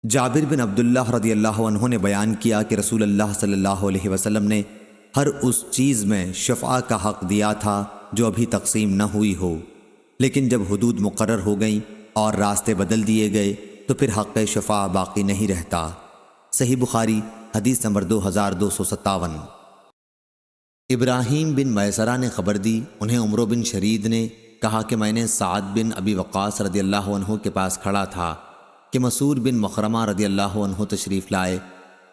جابر بن عبداللہ رضی اللہ عنہ نے بیان کیا کہ رسول اللہ صلی اللہ علیہ وسلم نے ہر اس چیز میں شفاء کا حق دیا تھا جو ابھی تقسیم نہ ہوئی ہو، لیکن جب حدود مقرر ہو گئیں اور راستے بدل دیے گئے تو پھر حق شفاء باقی نہیں رہتا۔ صحیح بخاری حدیث نمبر 2257۔ ابراہیم بن میسرہ نے خبر دی، انہیں عمرو بن شرید نے کہا کہ میں نے سعد بن ابی وقاص رضی اللہ عنہ کے پاس کھڑا تھا کہ مسعود بن مخرمہ رضی اللہ عنہ تشریف لائے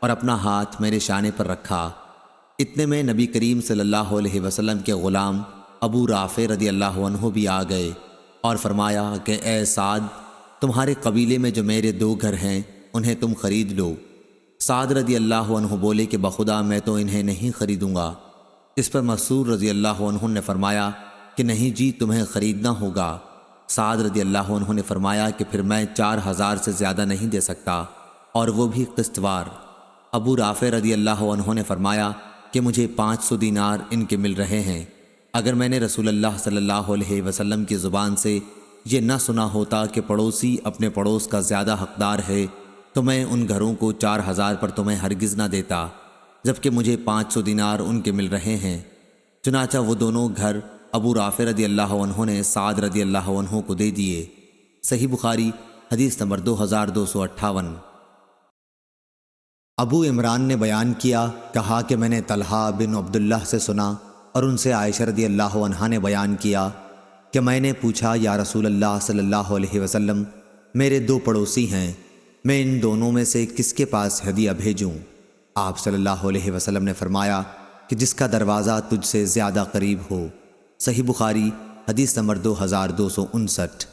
اور اپنا ہاتھ میرے شانے پر رکھا۔ اتنے میں نبی کریم صلی اللہ علیہ وسلم کے غلام ابو رافع رضی اللہ عنہ بھی آ گئے اور فرمایا کہ اے سعد، تمہارے قبیلے میں جو میرے 2 گھر ہیں انہیں تم خرید لو۔ سعد رضی اللہ عنہ بولے کہ بخدا میں تو انہیں نہیں خریدوں گا۔ اس پر مسعود رضی اللہ عنہ نے فرمایا کہ نہیں جی، تمہیں خریدنا ہوگا۔ سعد رضی اللہ عنہ نے فرمایا کہ پھر میں 4000 سے زیادہ نہیں دے سکتا، اور وہ بھی قسط وار۔ ابو رافع رضی اللہ عنہ نے فرمایا کہ مجھے 500 دینار ان کے مل رہے ہیں۔ اگر میں نے رسول اللہ صلی اللہ علیہ وسلم کی زبان سے یہ نہ سنا ہوتا کہ پڑوسی اپنے پڑوس کا زیادہ حقدار ہے تو میں ان گھروں کو 4000 پر تمہیں ہرگز نہ دیتا، جبکہ مجھے 500 دینار ان کے مل رہے ہیں۔ چنانچہ وہ دونوں گھر ابو رافع رضی اللہ عنہ نے سعد رضی اللہ عنہ کو دے دیے۔ صحیح بخاری حدیث نمبر 2258۔ ابو عمران نے بیان کیا، کہا کہ میں نے طلحہ بن عبداللہ سے سنا اور ان سے عائشہ رضی اللہ عنہا نے بیان کیا کہ میں نے پوچھا یا رسول اللہ صلی اللہ علیہ وسلم، میرے 2 پڑوسی ہیں، میں ان دونوں میں سے کس کے پاس ہدیہ بھیجوں؟ آپ صلی اللہ علیہ وسلم نے فرمایا کہ جس کا دروازہ تجھ سے زیادہ قریب ہو۔ صحیح بخاری حدیث نمبر 2259۔